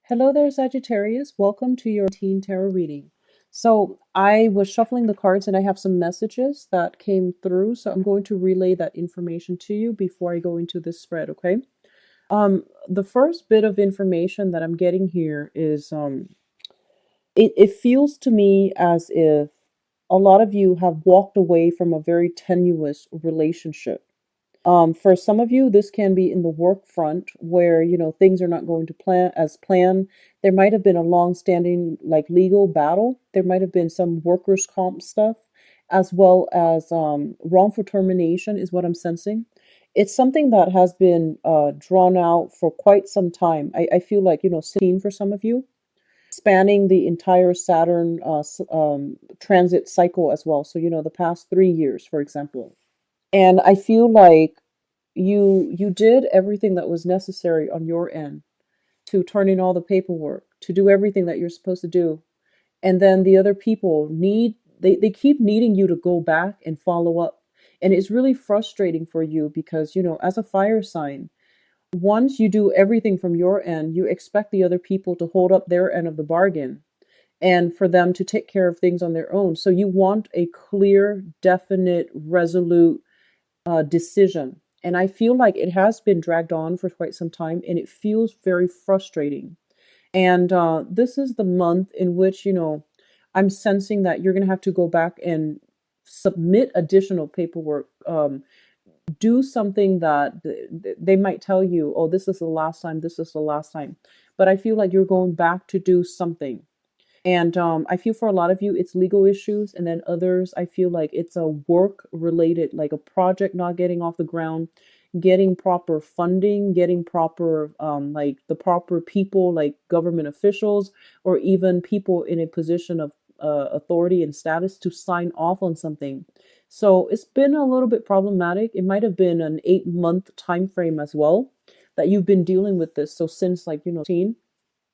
Hello there, Sagittarius. Welcome to your teen tarot reading. So I was shuffling the cards and I have some messages that came through. So I'm going to relay that information to you before I go into this spread, okay? The first bit of information that I'm getting here is it feels to me as if a lot of you have walked away from a very tenuous relationship. For some of you, this can be in the work front where, things are not going to plan as planned. There might have been a long-standing like legal battle. There might have been some workers' comp stuff, as well as wrongful termination is what I'm sensing. It's something that has been drawn out for quite some time. I feel like, 16 for some of you, spanning the entire Saturn transit cycle as well. So, the past 3 years, for example. And I feel like you did everything that was necessary on your end to turn in all the paperwork, to do everything that you're supposed to do. And then the other people they keep needing you to go back and follow up. And it's really frustrating for you because, as a fire sign, once you do everything from your end, you expect the other people to hold up their end of the bargain and for them to take care of things on their own. So you want a clear, definite, resolute decision. And I feel like it has been dragged on for quite some time and it feels very frustrating. And this is the month in which, I'm sensing that you're going to have to go back and submit additional paperwork. Do something that they might tell you, oh, this is the last time, this is the last time. But I feel like you're going back to do something. And I feel for a lot of you, it's legal issues. And then others, I feel like it's a work related, like a project not getting off the ground, getting proper funding, getting proper, like the proper people, like government officials, or even people in a position of authority and status to sign off on something. So it's been a little bit problematic. It might have been an 8-month time frame as well that you've been dealing with this. So since like, teen,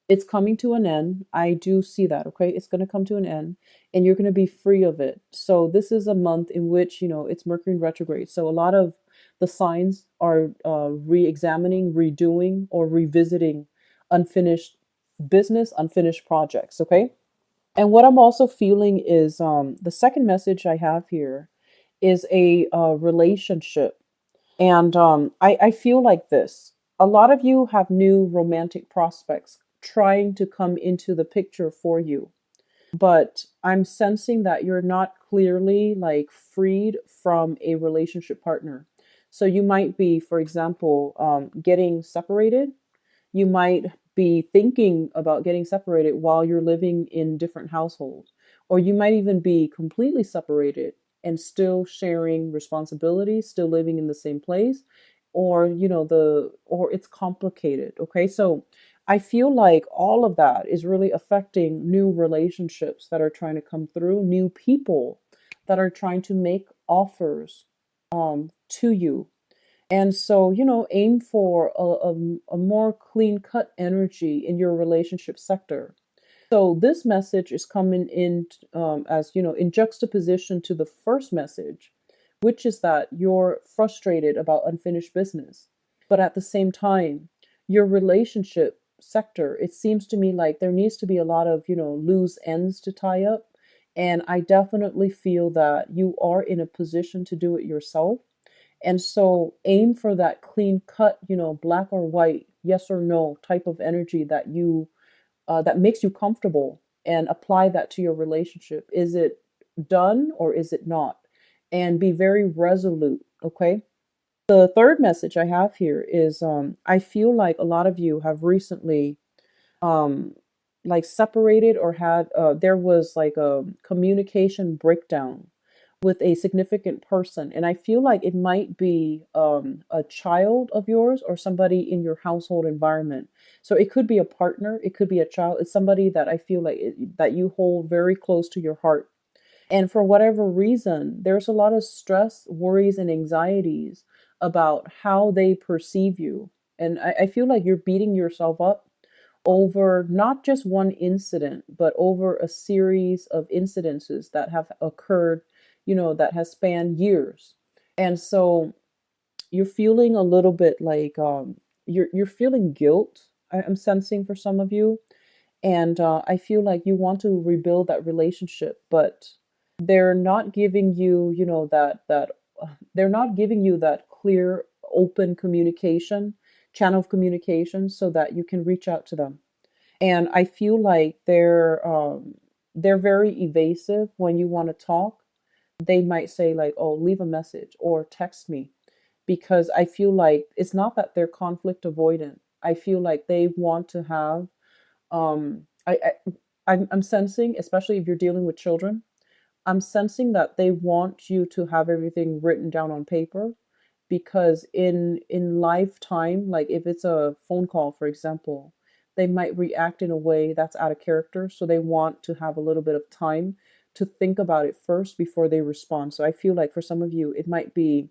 it's coming to an end. I do see that, okay? It's going to come to an end and you're going to be free of it. So this is a month in which, it's Mercury in retrograde. So a lot of the signs are re-examining, redoing, or revisiting unfinished business, unfinished projects, okay? And what I'm also feeling is the second message I have here is a relationship. And I feel like this. A lot of you have new romantic prospects trying to come into the picture for you. But I'm sensing that you're not clearly like freed from a relationship partner. So you might be, for example, getting separated. You might be thinking about getting separated while you're living in different households. Or you might even be completely separated and still sharing responsibilities, still living in the same place, or or it's complicated. Okay. So I feel like all of that is really affecting new relationships that are trying to come through, new people that are trying to make offers to you. And so, aim for a more clean cut energy in your relationship sector. So, this message is coming in as, in juxtaposition to the first message, which is that you're frustrated about unfinished business. But at the same time, your relationship sector, it seems to me like there needs to be a lot of, loose ends to tie up. And I definitely feel that you are in a position to do it yourself, and so aim for that clean cut, black or white, yes or no type of energy that that makes you comfortable, and apply that to your relationship. Is it done or is it not? And be very resolute, okay? The third message I have here is I feel like a lot of you have recently um like separated or had there was like a communication breakdown with a significant person. And I feel like it might be a child of yours or somebody in your household environment. So it could be a partner, it could be a child. It's somebody that I feel like that you hold very close to your heart. And for whatever reason, there's a lot of stress, worries, and anxieties about how they perceive you. And I feel like you're beating yourself up over not just one incident, but over a series of incidences that have occurred, that has spanned years. And so you're feeling a little bit like you're feeling guilt I'm sensing for some of you. And I feel like you want to rebuild that relationship, but they're not giving you, they're not giving you that clear, open communication, channel of communication, so that you can reach out to them. And I feel like they're very evasive when you want to talk. They might say like, "Oh, leave a message or text me," because I feel like it's not that they're conflict avoidant. I feel like they want to have I'm sensing, especially if you're dealing with children, I'm sensing that they want you to have everything written down on paper, because in lifetime, like if it's a phone call, for example, they might react in a way that's out of character. So they want to have a little bit of time to think about it first before they respond. So I feel like for some of you, it might be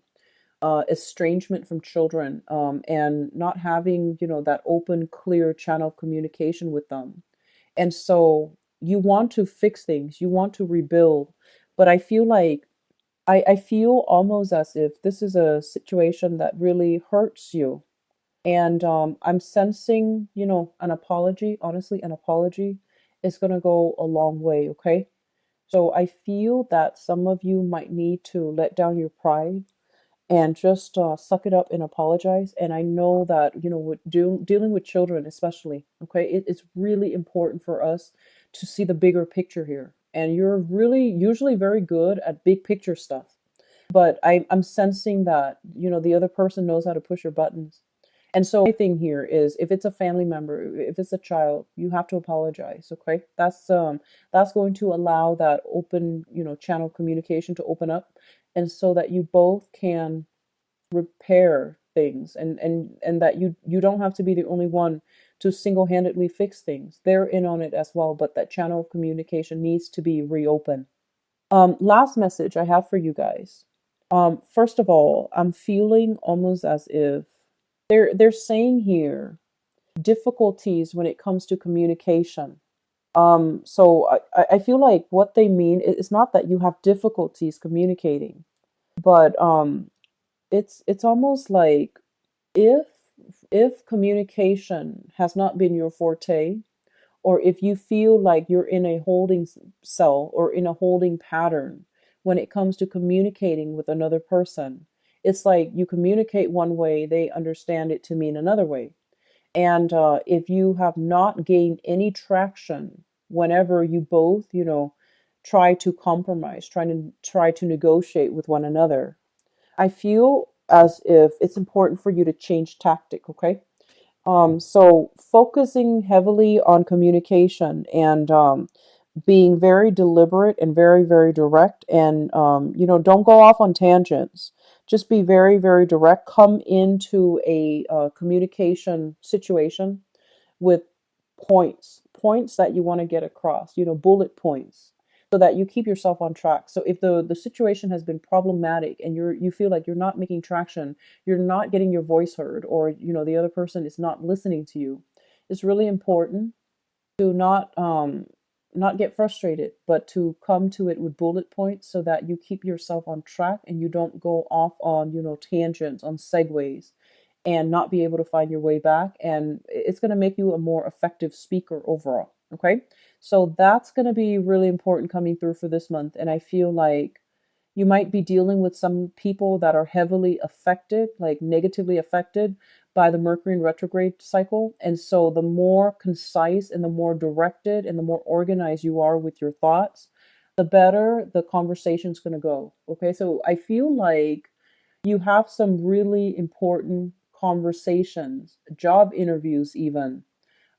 estrangement from children, and not having, that open, clear channel of communication with them. And so you want to fix things, you want to rebuild, but I feel like I feel almost as if this is a situation that really hurts you. And I'm sensing, an apology. Honestly, an apology is going to go a long way, okay? So I feel that some of you might need to let down your pride and just suck it up and apologize. And I know that, with dealing with children, especially, okay, it's really important for us to see the bigger picture here. And you're really usually very good at big picture stuff. But I'm sensing that, the other person knows how to push your buttons. And so my thing here is, if it's a family member, if it's a child, you have to apologize, okay? That's going to allow that open, channel of communication to open up, and so that you both can repair things, and that you don't have to be the only one to single-handedly fix things. They're in on it as well, but that channel of communication needs to be reopened. Last message I have for you guys. First of all, I'm feeling almost as if they're saying here difficulties when it comes to communication. So I feel like what they mean is not that you have difficulties communicating, but it's almost like, if communication has not been your forte, or if you feel like you're in a holding cell or in a holding pattern when it comes to communicating with another person, it's like you communicate one way, they understand it to mean another way. And if you have not gained any traction whenever you both, try to compromise, try to negotiate with one another, I feel as if it's important for you to change tactic, okay? So focusing heavily on communication, and being very deliberate and very, very direct, and don't go off on tangents. Just be very, very direct. Come into a communication situation with points that you want to get across, bullet points, so that you keep yourself on track. So if the situation has been problematic, and you feel like you're not making traction, you're not getting your voice heard, or the other person is not listening to you, it's really important to not get frustrated, but to come to it with bullet points, so that you keep yourself on track and you don't go off on, tangents, on segues, and not be able to find your way back. And it's going to make you a more effective speaker overall. Okay. So that's going to be really important coming through for this month. And I feel like you might be dealing with some people that are heavily affected, like negatively affected by the Mercury in retrograde cycle. And so the more concise and the more directed and the more organized you are with your thoughts, the better the conversation's going to go. Okay. So I feel like you have some really important conversations, job interviews, even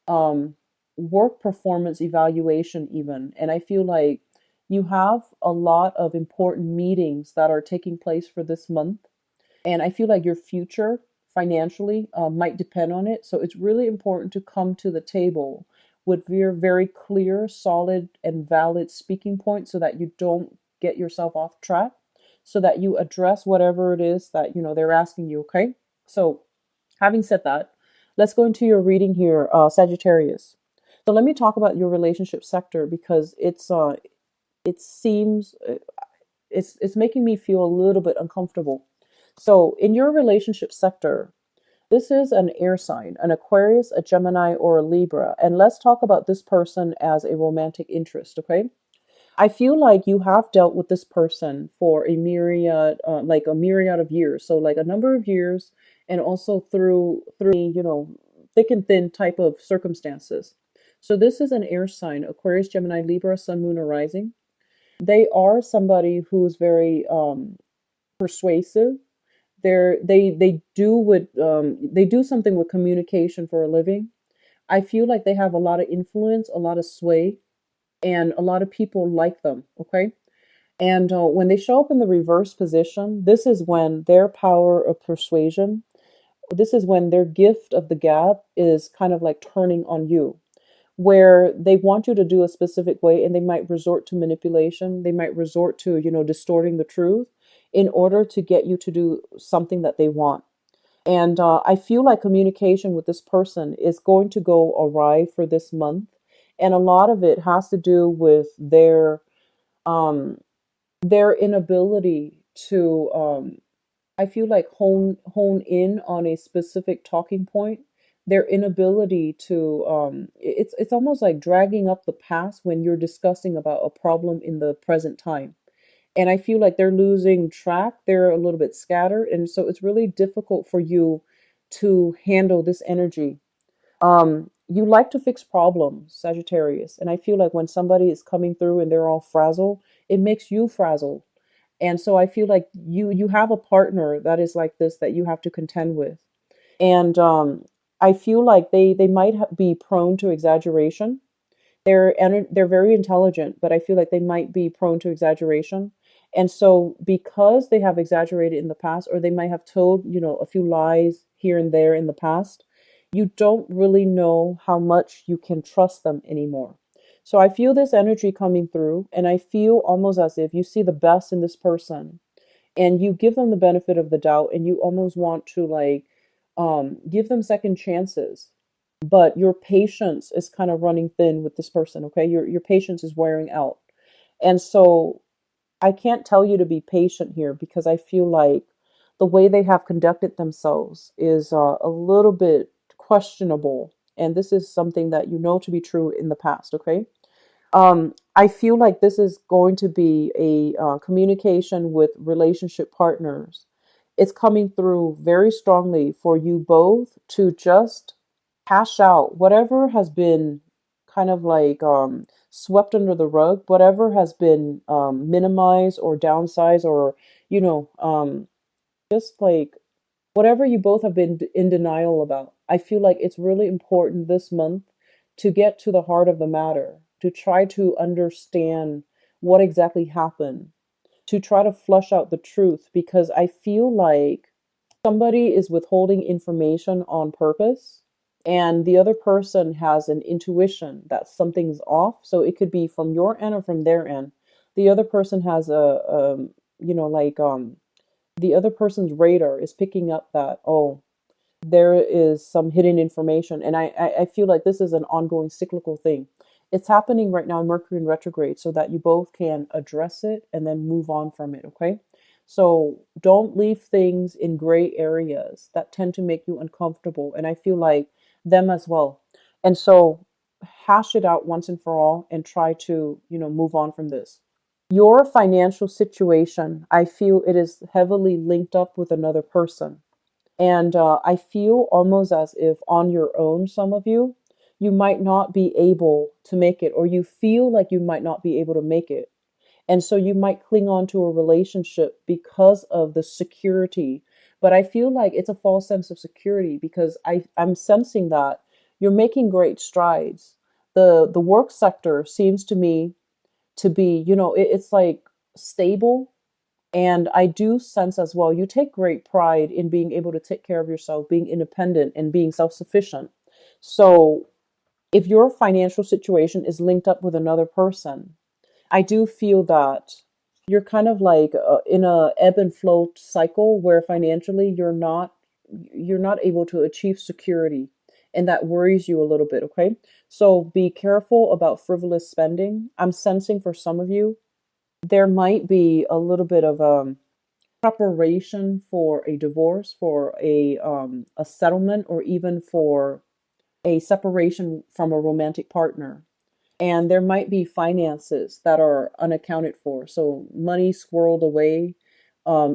um, work performance evaluation, even. And I feel like you have a lot of important meetings that are taking place for this month. And I feel like your future financially might depend on it. So it's really important to come to the table with your very clear, solid, and valid speaking points, so that you don't get yourself off track, so that you address whatever it is that they're asking you. Okay. So having said that, let's go into your reading here, Sagittarius. So let me talk about your relationship sector, because it seems it's making me feel a little bit uncomfortable. So in your relationship sector, This is an air sign, an Aquarius, a Gemini, or a Libra. And let's talk about this person as a romantic interest, okay? I feel like you have dealt with this person for a myriad, like a myriad of years. So like a number of years, and also through thick and thin type of circumstances. So this is an air sign, Aquarius, Gemini, Libra, Sun, Moon, or Rising. They are somebody who's very persuasive. They do something with communication for a living. I feel like they have a lot of influence, a lot of sway, and a lot of people like them. Okay. And when they show up in the reverse position, this is when their power of persuasion, this is when their gift of the gab is kind of like turning on you, where they want you to do a specific way and they might resort to manipulation. They might resort to, distorting the truth in order to get you to do something that they want. And I feel like communication with this person is going to go awry for this month. And a lot of it has to do with um, their inability to I feel like hone in on a specific talking point. Their inability to it's almost like dragging up the past when you're discussing about a problem in the present time. And I feel like they're losing track. They're a little bit scattered, and so it's really difficult for you to handle this energy. You like to fix problems, Sagittarius, and I feel like when somebody is coming through and they're all frazzled, it makes you frazzled. And so I feel like you have a partner that is like this that you have to contend with. And I feel like they might be prone to exaggeration. They're very intelligent, but I feel like they might be prone to exaggeration. And so because they have exaggerated in the past, or they might have told, a few lies here and there in the past, you don't really know how much you can trust them anymore. So I feel this energy coming through, and I feel almost as if you see the best in this person and you give them the benefit of the doubt, and you almost want to like give them second chances, but your patience is kind of running thin with this person. Okay, your patience is wearing out. And so I can't tell you to be patient here, because I feel like the way they have conducted themselves is a little bit questionable, and this is something that you know to be true in the past. Okay. I feel like this is going to be a communication with relationship partners. It's coming through very strongly for you both to just hash out whatever has been kind of like swept under the rug, whatever has been minimized or downsized, or, just like whatever you both have been in denial about. I feel like it's really important this month to get to the heart of the matter, to try to understand what exactly happened, to try to flush out the truth, because I feel like somebody is withholding information on purpose, and the other person has an intuition that something's off. So it could be from your end or from their end. The other person has the other person's radar is picking up that, oh, there is some hidden information. And I feel like this is an ongoing cyclical thing. It's happening right now in Mercury in retrograde, so that you both can address it and then move on from it. Okay. So don't leave things in gray areas that tend to make you uncomfortable. And I feel like them as well. And so hash it out once and for all and try to, move on from this. Your financial situation, I feel it is heavily linked up with another person. And I feel almost as if on your own, some of you, you might not be able to make it, or you feel like you might not be able to make it. And so you might cling on to a relationship because of the security. But I feel like it's a false sense of security, because I'm sensing that you're making great strides. The work sector seems to me to be, it's like stable. And I do sense as well, you take great pride in being able to take care of yourself, being independent and being self-sufficient. So if your financial situation is linked up with another person, I do feel that you're kind of like in a ebb and flow cycle where financially you're not able to achieve security, and that worries you a little bit. Okay, so be careful about frivolous spending. I'm sensing for some of you there might be a little bit of preparation for a divorce, for a settlement, or even for a separation from a romantic partner. And there might be finances that are unaccounted for. So money squirreled away,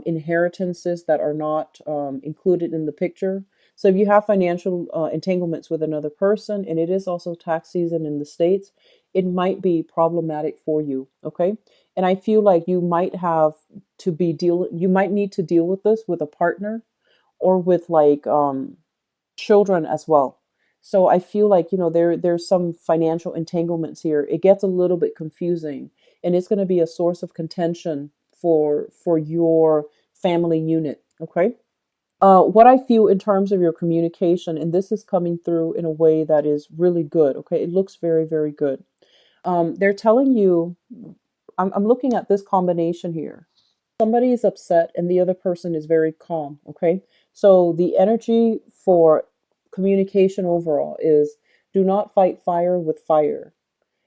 inheritances that are not included in the picture. So if you have financial entanglements with another person, and it is also tax season in the States, it might be problematic for you. Okay. And I feel like you might need to deal with this with a partner or with like children as well. So I feel like, there's some financial entanglements here. It gets a little bit confusing, and it's going to be a source of contention for your family unit. Okay. What I feel in terms of your communication, and this is coming through in a way that is really good. Okay. It looks very, very good. They're telling you, I'm looking at this combination here. Somebody is upset and the other person is very calm. Okay. So the energy for communication overall is, do not fight fire with fire.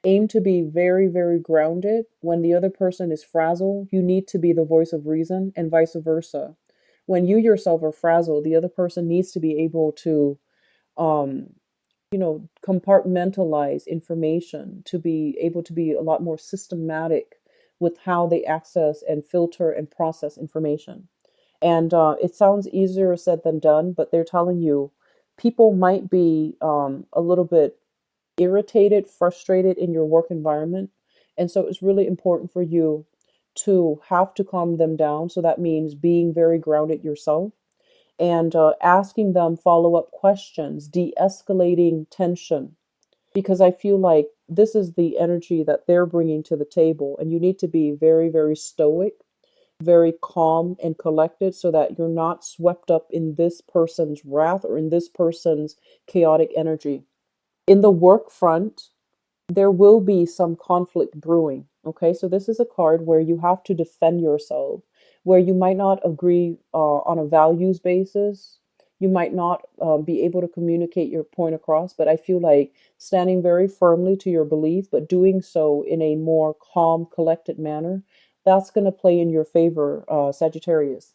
Aim to be very, very grounded. When the other person is frazzled, you need to be the voice of reason, and vice versa. When you yourself are frazzled, the other person needs to be able to um, compartmentalize information, to be able to be a lot more systematic with how they access and filter and process information. And it sounds easier said than done, but they're telling you people might be a little bit irritated, frustrated in your work environment. And so it's really important for you to have to calm them down. So that means being very grounded yourself and asking them follow up questions, de escalating tension, because I feel like this is the energy that they're bringing to the table. And you need to be very, very stoic, very calm and collected so that you're not swept up in this person's wrath or in this person's chaotic energy. In the work front, there will be some conflict brewing. Okay, so this is a card where you have to defend yourself, where you might not agree on a values basis. You might not be able to communicate your point across, but I feel like standing very firmly to your belief, but doing so in a more calm, collected manner, that's going to play in your favor, Sagittarius.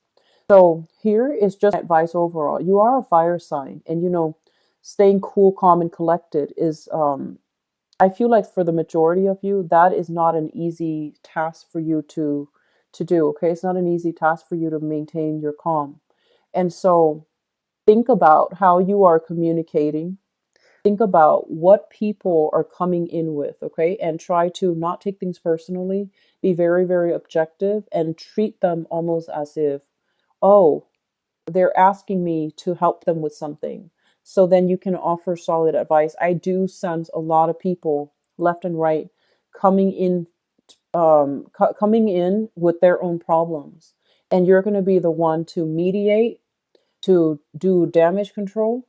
So here is just advice overall. You are a fire sign, and staying cool, calm, and collected is I feel like for the majority of you, that is not an easy task for you to do. Okay, it's not an easy task for you to maintain your calm. And so think about how you are communicating. Think about what people are coming in with, okay? And try to not take things personally. Be very, very objective and treat them almost as if, oh, they're asking me to help them with something. So then you can offer solid advice. I do sense a lot of people left and right coming in coming in with their own problems. And you're going to be the one to mediate, to do damage control,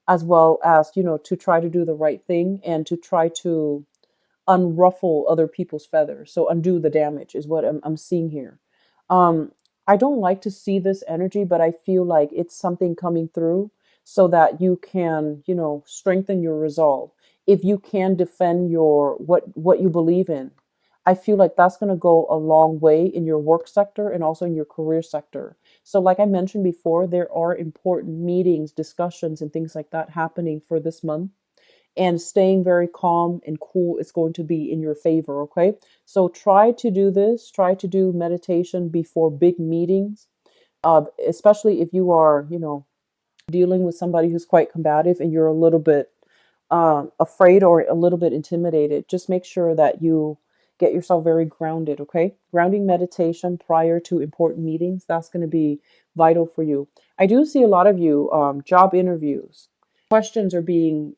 as well as, to try to do the right thing and to try to unruffle other people's feathers. So undo the damage is what I'm seeing here. Um, I don't like to see this energy, but I feel like it's something coming through so that you can, strengthen your resolve. If you can defend your what you believe in, I feel like that's going to go a long way in your work sector and also in your career sector. So like I mentioned before, there are important meetings, discussions, and things like that happening for this month, and staying very calm and cool is going to be in your favor. Okay, so try to do this, try to do meditation before big meetings, especially if you are dealing with somebody who's quite combative and you're a little bit afraid or a little bit intimidated. Just make sure that you get yourself very grounded. Okay, grounding meditation prior to important meetings, that's going to be vital for you. I do see a lot of you job interviews, questions are being,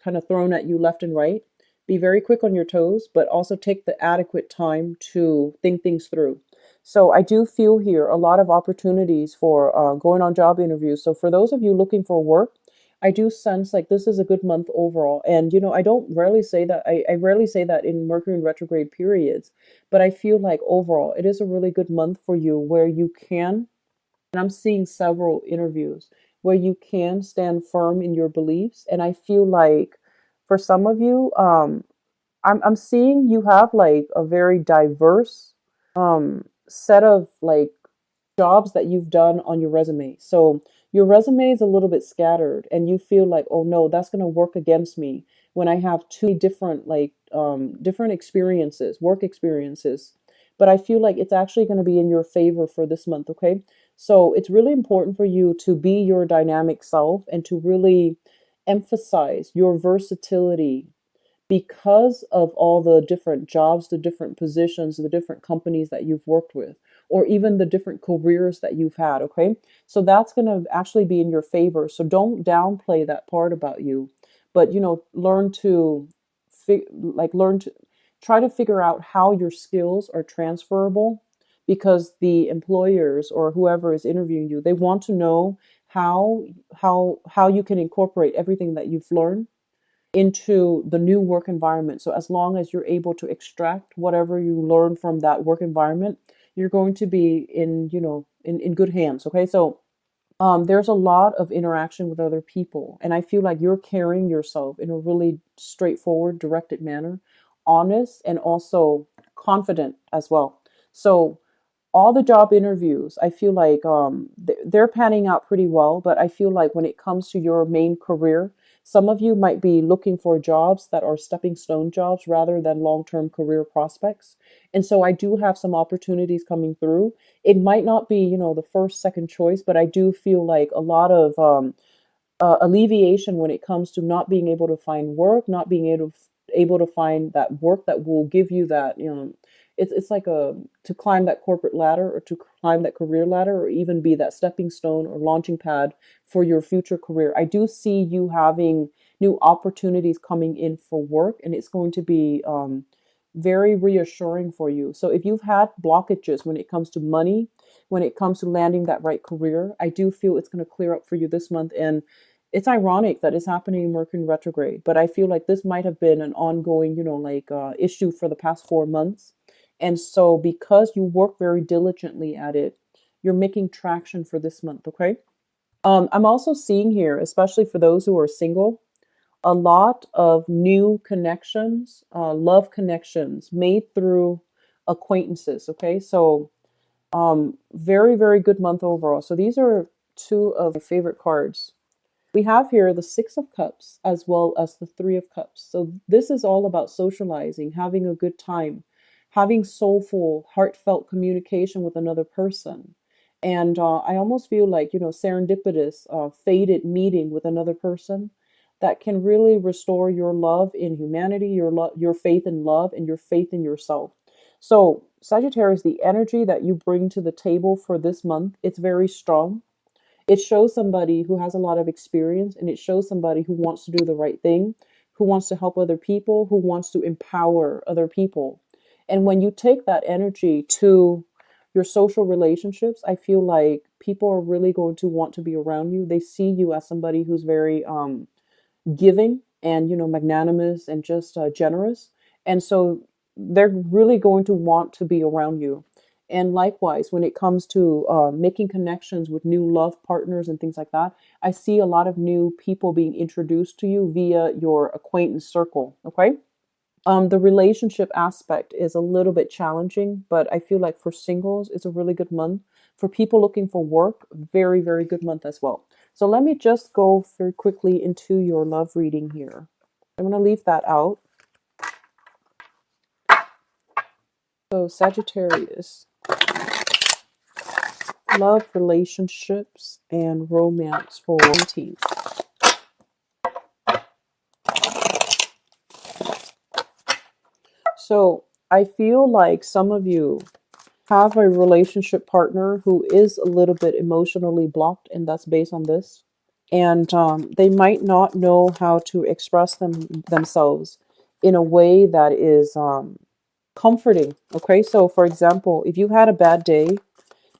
kind of thrown at you left and right. Be very quick on your toes, but also take the adequate time to think things through. So I do feel here a lot of opportunities for going on job interviews. So for those of you looking for work, I do sense like this is a good month overall. And I don't rarely say that. I rarely say that in Mercury in retrograde periods, but I feel like overall it is a really good month for you where you can, and I'm seeing several interviews where you can stand firm in your beliefs. And I feel like for some of you, I'm seeing you have like a very diverse set of like jobs that you've done on your resume. So your resume is a little bit scattered and you feel like, oh no, that's going to work against me when I have two different different experiences, work experiences. But I feel like it's actually going to be in your favor for this month, okay? So it's really important for you to be your dynamic self and to really emphasize your versatility because of all the different jobs, the different positions, the different companies that you've worked with, or even the different careers that you've had. Okay. So that's going to actually be in your favor. So don't downplay that part about you, but, learn to, learn to try to figure out how your skills are transferable because the employers or whoever is interviewing you, they want to know how you can incorporate everything that you've learned into the new work environment. So as long as you're able to extract whatever you learn from that work environment, you're going to be in good hands. Okay. So there's a lot of interaction with other people, and I feel like you're carrying yourself in a really straightforward, directed manner, honest, and also confident as well. So all the job interviews, I feel like they're panning out pretty well. But I feel like when it comes to your main career, some of you might be looking for jobs that are stepping stone jobs rather than long-term career prospects. And so I do have some opportunities coming through. It might not be, the first, second choice, but I do feel like a lot of alleviation when it comes to not being able to find work, not being able to find that work that will give you that, it's like a to climb that corporate ladder or to climb that career ladder or even be that stepping stone or launching pad for your future career. I do see you having new opportunities coming in for work, and it's going to be very reassuring for you. So if you've had blockages when it comes to money, when it comes to landing that right career, I do feel it's going to clear up for you this month. And it's ironic that it's happening in Mercury retrograde, but I feel like this might have been an ongoing, issue for the past 4 months. And so because you work very diligently at it, you're making traction for this month, okay? I'm also seeing here, especially for those who are single, a lot of new connections, love connections made through acquaintances, okay? So very, very good month overall. So these are two of my favorite cards. We have here the Six of Cups as well as the Three of Cups. So this is all about socializing, having a good time, having soulful, heartfelt communication with another person. And I almost feel like, serendipitous, fated meeting with another person that can really restore your love in humanity, your faith in love, and your faith in yourself. So Sagittarius, the energy that you bring to the table for this month, it's very strong. It shows somebody who has a lot of experience, and it shows somebody who wants to do the right thing, who wants to help other people, who wants to empower other people. And when you take that energy to your social relationships, I feel like people are really going to want to be around you. They see you as somebody who's very giving and, magnanimous and just generous. And so they're really going to want to be around you. And likewise, when it comes to making connections with new love partners and things like that, I see a lot of new people being introduced to you via your acquaintance circle. Okay. The relationship aspect is a little bit challenging, but I feel like for singles, it's a really good month. For people looking for work, very, very good month as well. So let me just go very quickly into your love reading here. I'm going to leave that out. So Sagittarius, love, relationships, and romance for 17th. So I feel like some of you have a relationship partner who is a little bit emotionally blocked, and that's based on this. And they might not know how to express themselves in a way that is comforting. Okay, so for example, if you had a bad day,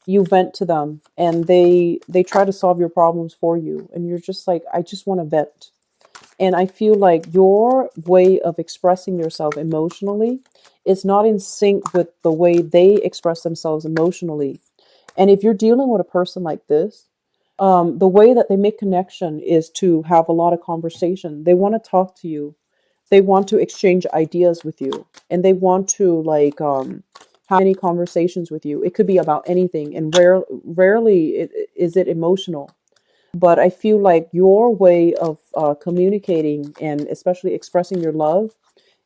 you vent to them, and they try to solve your problems for you, and you're just like, I just want to vent. And I feel like your way of expressing yourself emotionally is not in sync with the way they express themselves emotionally. And if you're dealing with a person like this, the way that they make connection is to have a lot of conversation. They want to talk to you. They want to exchange ideas with you, and they want to have any conversations with you. It could be about anything, and rarely is it emotional. But I feel like your way of communicating and especially expressing your love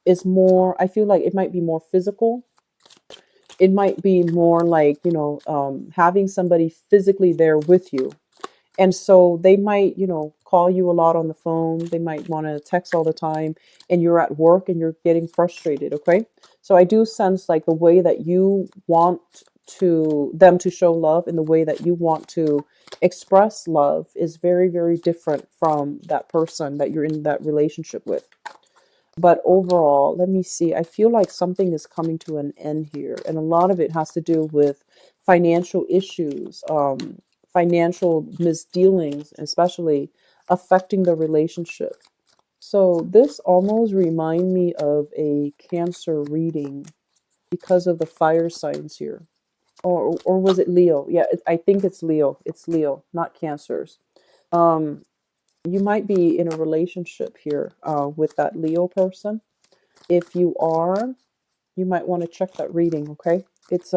is more, I feel like it might be more physical. It might be more like, having somebody physically there with you. And so they might, call you a lot on the phone. They might want to text all the time, and you're at work and you're getting frustrated. Okay. So I do sense like the way that you want to them to show love and the way that you want to express love is very, very different from that person that you're in that relationship with. But overall, let me see. I feel like something is coming to an end here, and a lot of it has to do with financial issues, financial misdealings, especially affecting the relationship. So this almost remind me of a Cancer reading because of the fire signs here. Or was it Leo? Yeah, I think it's Leo. It's Leo, not Cancers. Um, you might be in a relationship here with that Leo person. If you are, you might want to check that reading, okay? It's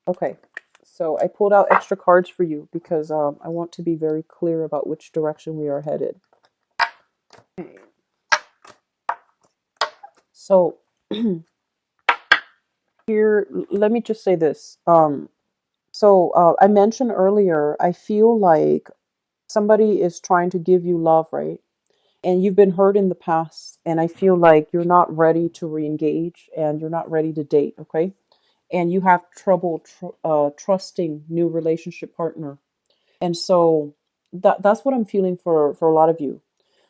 okay. So I pulled out extra cards for you because I want to be very clear about which direction we are headed. Okay. So here, let me just say this. I mentioned earlier, I feel like somebody is trying to give you love, right? And you've been hurt in the past, and I feel like you're not ready to re-engage and you're not ready to date, okay? And you have trouble trusting new relationship partner. And so that's what I'm feeling for a lot of you.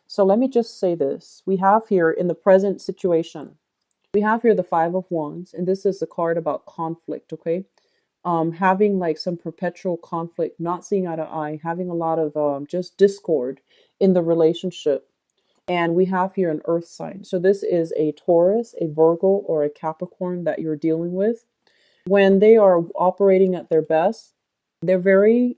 So let me just say this. We have here in the present situation, we have here the Five of Wands, and this is a card about conflict, okay? Having like some perpetual conflict, not seeing eye to eye, having a lot of just discord in the relationship. And we have here an earth sign. So this is a Taurus, a Virgo, or a Capricorn that you're dealing with. When they are operating at their best, they're very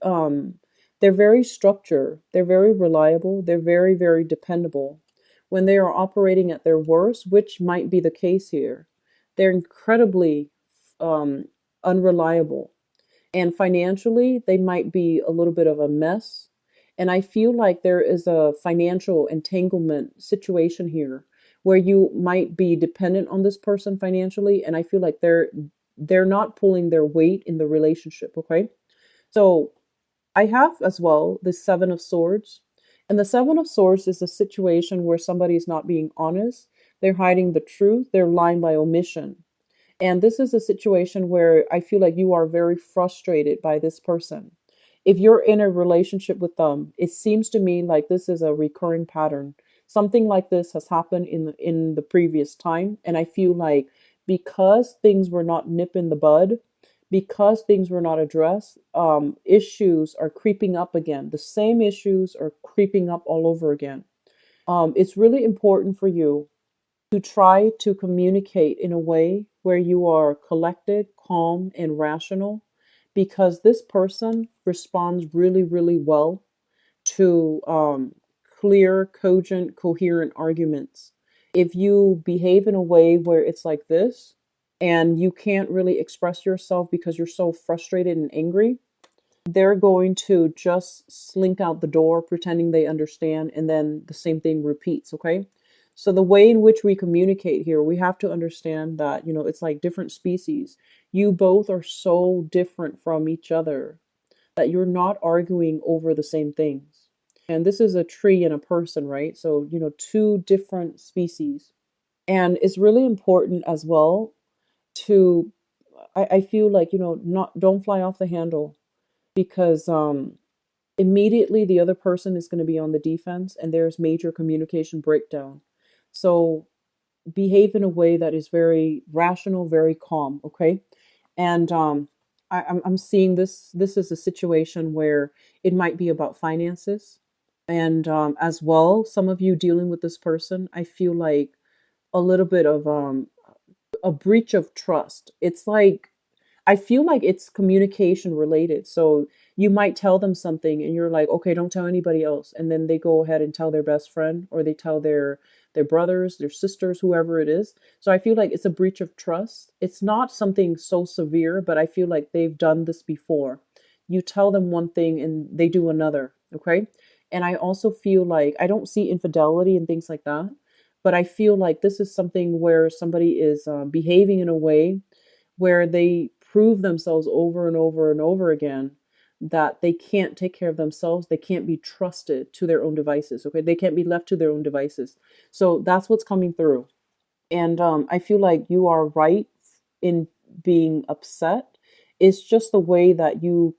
structured, they're very reliable, they're very, very dependable. When they are operating at their worst, which might be the case here, they're incredibly um, unreliable. And financially, they might be a little bit of a mess. And I feel like there is a financial entanglement situation here where you might be dependent on this person financially, and I feel like they're not pulling their weight in the relationship, okay? So I have as well the Seven of Swords. And the Seven of Swords is a situation where somebody is not being honest, they're hiding the truth, they're lying by omission. And this is a situation where I feel like you are very frustrated by this person. If you're in a relationship with them, it seems to me like this is a recurring pattern. Something like this has happened in the previous time, and I feel like because things were not nip in the bud, because things were not addressed, issues are creeping up again. The same issues are creeping up all over again. It's really important for you to try to communicate in a way where you are collected, calm, and rational, because this person responds really, really well to clear, cogent, coherent arguments. If you behave in a way where it's like this and you can't really express yourself because you're so frustrated and angry, they're going to just slink out the door pretending they understand, and then the same thing repeats, okay? So the way in which we communicate here, we have to understand that, it's like different species. You both are so different from each other that you're not arguing over the same things. And this is a tree and a person, right? So, two different species. And it's really important as well to, I feel like, not don't fly off the handle, because immediately the other person is going to be on the defense and there's major communication breakdown. So behave in a way that is very rational, very calm, okay? And I'm seeing this is a situation where it might be about finances. And as well, some of you dealing with this person, I feel like a little bit of a breach of trust. It's like I feel like it's communication related. So you might tell them something and you're like, okay, don't tell anybody else. And then they go ahead and tell their best friend, or they tell their their brothers, their sisters, whoever it is. So I feel like it's a breach of trust. It's not something so severe, but I feel like they've done this before. You tell them one thing and they do another, okay? And I also feel like I don't see infidelity and things like that, but I feel like this is something where somebody is behaving in a way where they prove themselves over and over and over again that they can't take care of themselves. They can't be trusted to their own devices. Okay. They can't be left to their own devices. So that's what's coming through. And I feel like you are right in being upset. It's just the way that you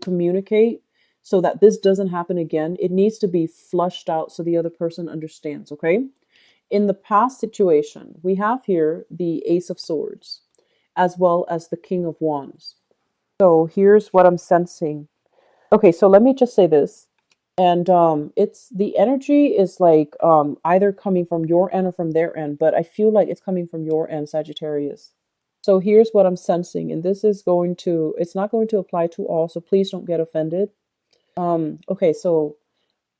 communicate so that this doesn't happen again. It needs to be flushed out so the other person understands. Okay. In the past situation, we have here the Ace of Swords as well as the King of Wands. So here's what I'm sensing. Okay, so let me just say this. And it's the energy is like either coming from your end or from their end, but I feel like it's coming from your end, Sagittarius. So here's what I'm sensing, and this is going to it's not going to apply to all, so please don't get offended. Okay, so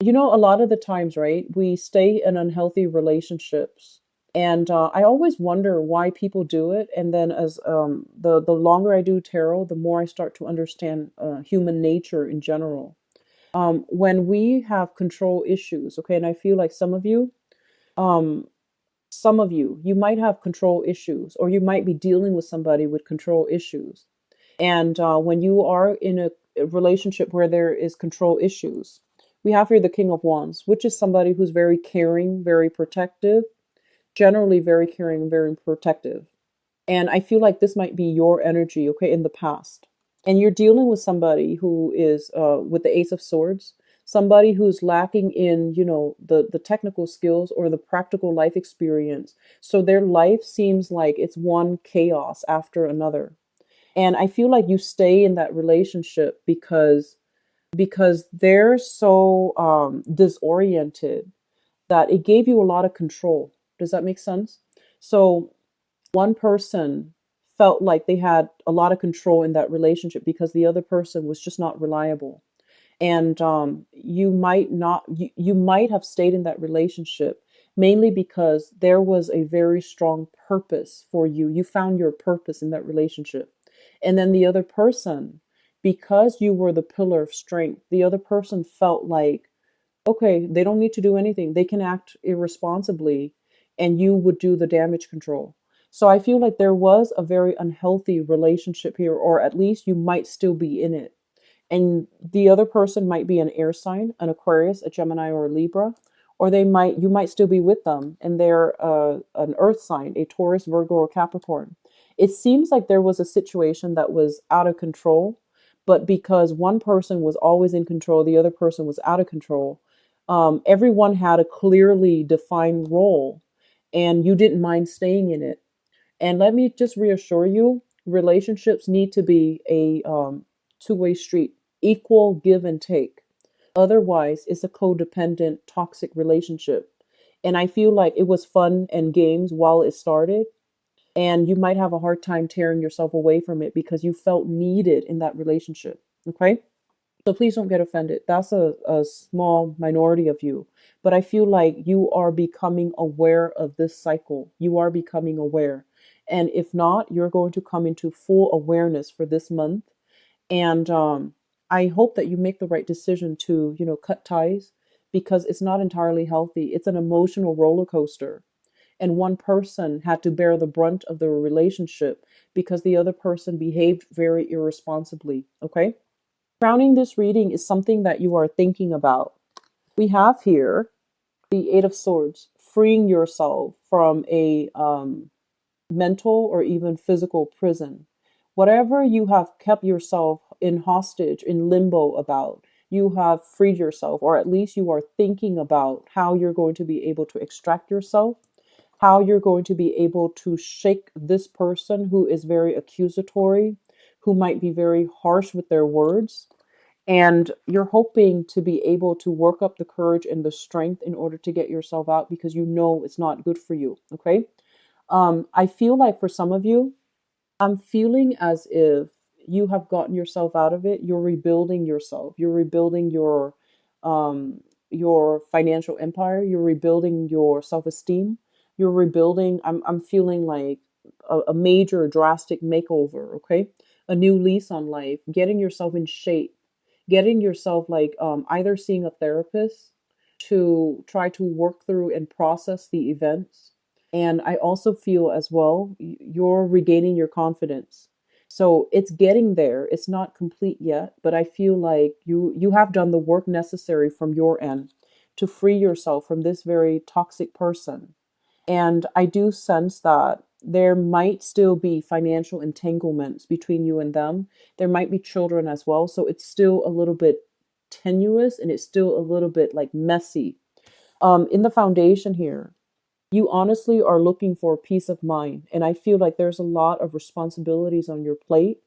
a lot of the times, right, we stay in unhealthy relationships. And I always wonder why people do it. And then as the longer I do tarot, the more I start to understand human nature in general. When we have control issues, okay, and I feel like um, you might have control issues, or you might be dealing with somebody with control issues. And when you are in a relationship where there is control issues, we have here the King of Wands, which is somebody who's very caring, very protective, generally very caring and very protective. And I feel like this might be your energy, okay, in the past. And you're dealing with somebody who is with the Ace of Swords, somebody who's lacking in, the technical skills or the practical life experience. So their life seems like it's one chaos after another. And I feel like you stay in that relationship because they're so disoriented that it gave you a lot of control. Does that make sense? So one person felt like they had a lot of control in that relationship because the other person was just not reliable. And you might have stayed in that relationship mainly because there was a very strong purpose for you. You found your purpose in that relationship. And then the other person, because you were the pillar of strength, the other person felt like, okay, they don't need to do anything. They can act irresponsibly and you would do the damage control. So I feel like there was a very unhealthy relationship here, or at least you might still be in it. And the other person might be an air sign, an Aquarius, a Gemini, or a Libra, or you might still be with them and they're an earth sign, a Taurus, Virgo, or Capricorn. It seems like there was a situation that was out of control, but because one person was always in control, the other person was out of control. Everyone had a clearly defined role, and you didn't mind staying in it. And let me just reassure you, relationships need to be a two-way street, equal give and take. Otherwise, it's a codependent, toxic relationship. And I feel like it was fun and games while it started. And you might have a hard time tearing yourself away from it because you felt needed in that relationship. Okay? So please don't get offended. That's a small minority of you. But I feel like you are becoming aware of this cycle. You are becoming aware. And if not, you're going to come into full awareness for this month. And I hope that you make the right decision to, cut ties because it's not entirely healthy. It's an emotional roller coaster. And one person had to bear the brunt of the relationship because the other person behaved very irresponsibly. Okay? Crowning this reading is something that you are thinking about. We have here the Eight of Swords, freeing yourself from a mental or even physical prison. Whatever you have kept yourself in hostage, in limbo about, you have freed yourself, or at least you are thinking about how you're going to be able to extract yourself, how you're going to be able to shake this person who is very accusatory, who might be very harsh with their words. And you're hoping to be able to work up the courage and the strength in order to get yourself out because you know it's not good for you. Okay. I feel like for some of you, I'm feeling as if you have gotten yourself out of it. You're rebuilding yourself. You're rebuilding your your financial empire, you're rebuilding your self-esteem, you're rebuilding, I'm feeling like a major drastic makeover, okay? A new lease on life, getting yourself in shape, getting yourself like either seeing a therapist to try to work through and process the events. And I also feel as well, you're regaining your confidence. So it's getting there. It's not complete yet, but I feel like you have done the work necessary from your end to free yourself from this very toxic person. And I do sense that there might still be financial entanglements between you and them. There might be children as well. So it's still a little bit tenuous and it's still a little bit like messy. In the foundation here, you honestly are looking for peace of mind. And I feel like there's a lot of responsibilities on your plate.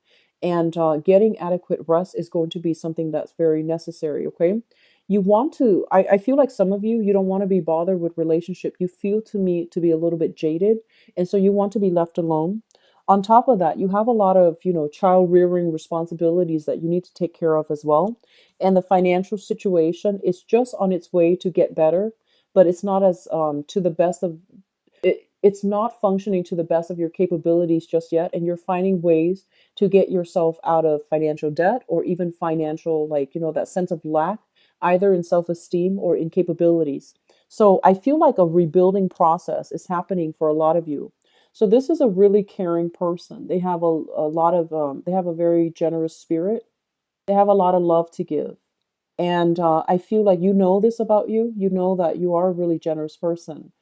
And getting adequate rest is going to be something that's very necessary. Okay. You want to, I feel like some of you, you don't want to be bothered with relationship. You feel to me to be a little bit jaded. And so you want to be left alone. On top of that, you have a lot of, child rearing responsibilities that you need to take care of as well. And the financial situation is just on its way to get better, but it's not as to the best of it's not functioning to the best of your capabilities just yet, and you're finding ways to get yourself out of financial debt or even financial, like, that sense of lack, either in self-esteem or in capabilities. So I feel like a rebuilding process is happening for a lot of you. So this is a really caring person. They have a lot of they have a very generous spirit. They have a lot of love to give. And I feel like you know this about you. You know that you are a really generous person,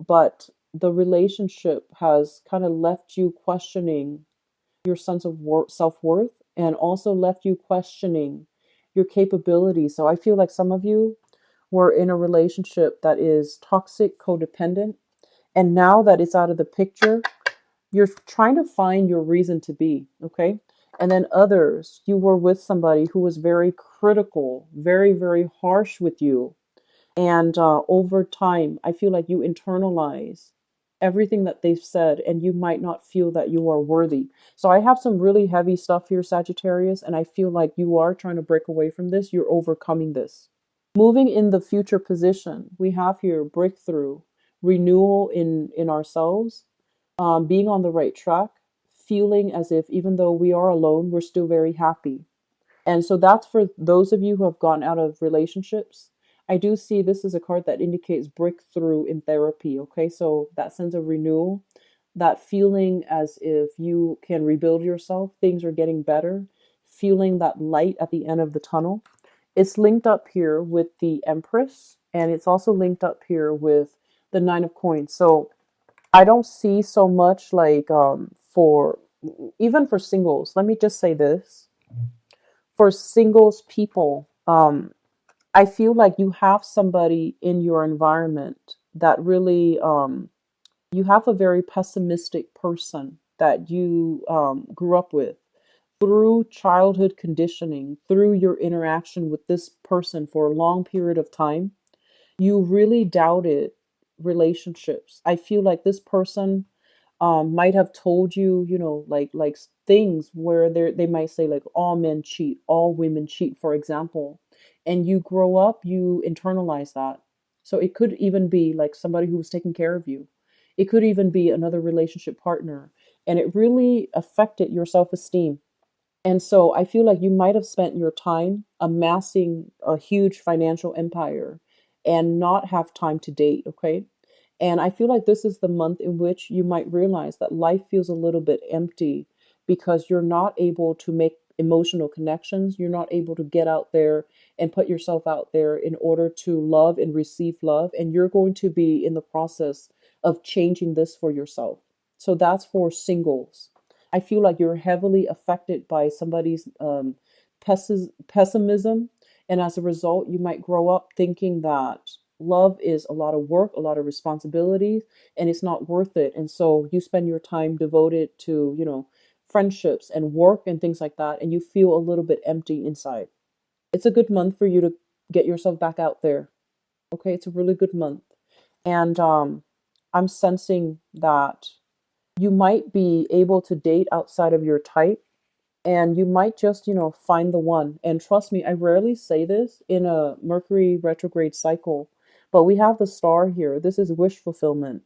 but the relationship has kind of left you questioning your sense of self worth and also left you questioning your capabilities. So I feel like some of you were in a relationship that is toxic, codependent. And now that it's out of the picture, you're trying to find your reason to be, okay? And then others, you were with somebody who was very critical, very, very harsh with you. And over time, I feel like you internalize everything that they've said, and you might not feel that you are worthy. So I have some really heavy stuff here, Sagittarius, and I feel like you are trying to break away from this. You're overcoming this. Moving in the future position, we have here breakthrough, renewal in ourselves, being on the right track, feeling as if even though we are alone, we're still very happy. And so that's for those of you who have gotten out of relationships. I do see this as a card that indicates breakthrough in therapy. Okay, so that sense of renewal, that feeling as if you can rebuild yourself, things are getting better, feeling that light at the end of the tunnel. It's linked up here with the Empress, and it's also linked up here with the Nine of Coins. So I don't see so much like for even for singles. Let me just say this. For singles people, I feel like you have somebody in your environment that really you have a very pessimistic person that you grew up with through childhood conditioning, through your interaction with this person for a long period of time. You really doubted relationships. I feel like this person might have told you, like things where they might say like all men cheat, all women cheat, for example, and you grow up, you internalize that. So it could even be like somebody who was taking care of you. It could even be another relationship partner, and it really affected your self-esteem. And so I feel like you might have spent your time amassing a huge financial empire and not have time to date, okay? And I feel like this is the month in which you might realize that life feels a little bit empty because you're not able to make emotional connections. You're not able to get out there and put yourself out there in order to love and receive love. And you're going to be in the process of changing this for yourself. So that's for singles. I feel like you're heavily affected by somebody's pessimism. And as a result, you might grow up thinking that love is a lot of work, a lot of responsibilities, and it's not worth it. And so you spend your time devoted to, friendships and work and things like that, and you feel a little bit empty inside. It's a good month for you to get yourself back out there. Okay, it's a really good month. And I'm sensing that you might be able to date outside of your type. and you might just, find the one. And trust me, I rarely say this in a Mercury retrograde cycle, but we have the star here. This is wish fulfillment.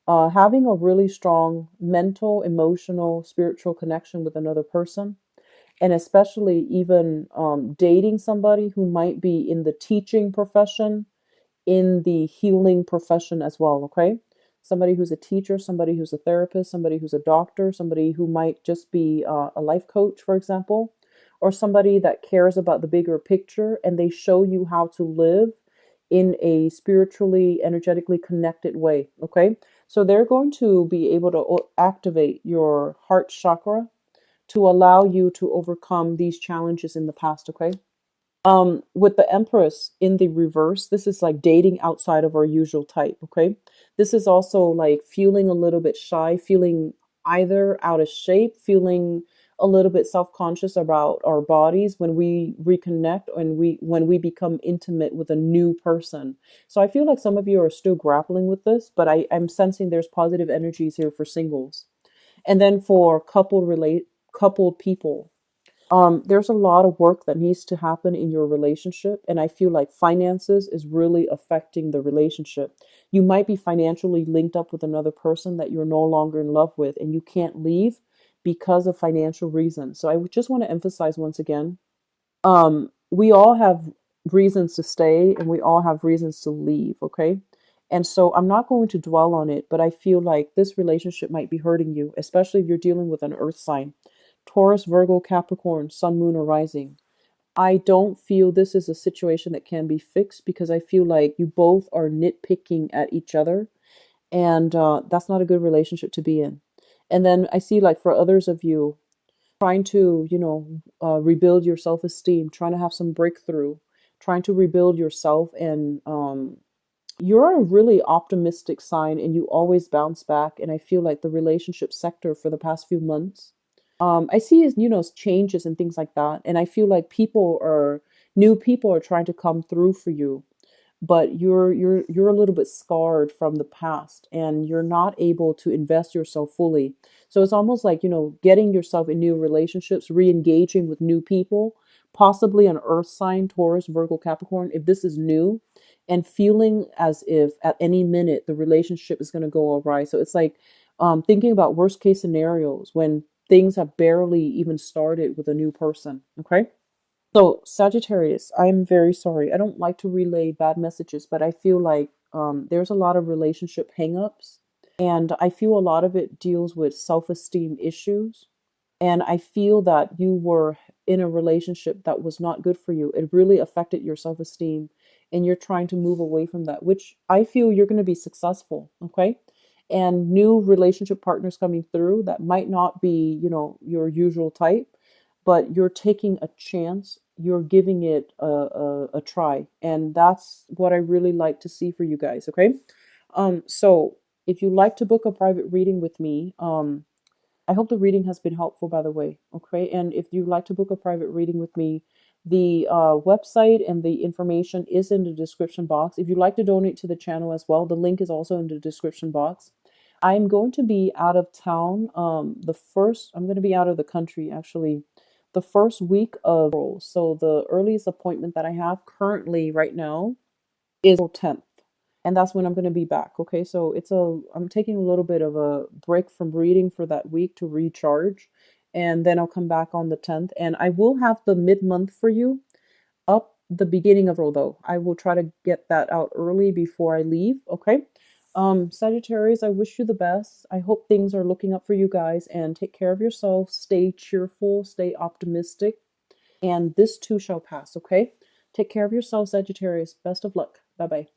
Having a really strong mental, emotional, spiritual connection with another person, and especially even dating somebody who might be in the teaching profession, in the healing profession as well, okay? Somebody who's a teacher, somebody who's a therapist, somebody who's a doctor, somebody who might just be a life coach, for example, or somebody that cares about the bigger picture and they show you how to live in a spiritually, energetically connected way, okay? So they're going to be able to activate your heart chakra to allow you to overcome these challenges in the past, okay? With the Empress in the reverse, this is like dating outside of our usual type, okay? This is also like feeling a little bit shy, feeling either out of shape, feeling a little bit self-conscious about our bodies when we reconnect and when we become intimate with a new person. So I feel like some of you are still grappling with this, but I'm sensing there's positive energies here for singles. And then for coupled people, there's a lot of work that needs to happen in your relationship, and I feel like finances is really affecting the relationship. You might be financially linked up with another person that you're no longer in love with, and you can't leave because of financial reasons. So I would just want to emphasize once again, we all have reasons to stay and we all have reasons to leave, okay? And so I'm not going to dwell on it, but I feel like this relationship might be hurting you, especially if you're dealing with an earth sign. Taurus, Virgo, Capricorn, Sun, Moon, or Rising. I don't feel this is a situation that can be fixed because I feel like you both are nitpicking at each other, and that's not a good relationship to be in. And then I see, like, for others of you, trying to, rebuild your self esteem, trying to have some breakthrough, trying to rebuild yourself. And you're a really optimistic sign and you always bounce back. And I feel like the relationship sector for the past few months, I see as, changes and things like that. And I feel like new people are trying to come through for you, but you're a little bit scarred from the past and you're not able to invest yourself fully. So it's almost like, getting yourself in new relationships, re-engaging with new people, possibly an earth sign, Taurus, Virgo, Capricorn, if this is new, and feeling as if at any minute the relationship is going to go awry. So it's like thinking about worst case scenarios when things have barely even started with a new person. Okay. So, Sagittarius, I'm very sorry. I don't like to relay bad messages, but I feel like there's a lot of relationship hangups, and I feel a lot of it deals with self-esteem issues. And I feel that you were in a relationship that was not good for you. It really affected your self-esteem, and you're trying to move away from that, which I feel you're going to be successful, okay? And new relationship partners coming through that might not be, your usual type, but you're taking a chance, you're giving it a try. And that's what I really like to see for you guys, okay? So if you'd like to book a private reading with me, I hope the reading has been helpful, by the way. Okay. And if you'd like to book a private reading with me, the website and the information is in the description box. If you'd like to donate to the channel as well, the link is also in the description box. I'm going to be out of town. I'm going to be out of the country actually the first week of April. So the earliest appointment that I have currently right now is April 10th. And that's when I'm going to be back. Okay. So I'm taking a little bit of a break from reading for that week to recharge. And then I'll come back on the 10th. And I will have the mid-month for you up the beginning of April, though. I will try to get that out early before I leave. Okay. Sagittarius, I wish you the best. I hope things are looking up for you guys and take care of yourself. Stay cheerful, stay optimistic, and this too shall pass. Okay. Take care of yourself, Sagittarius. Best of luck. Bye bye.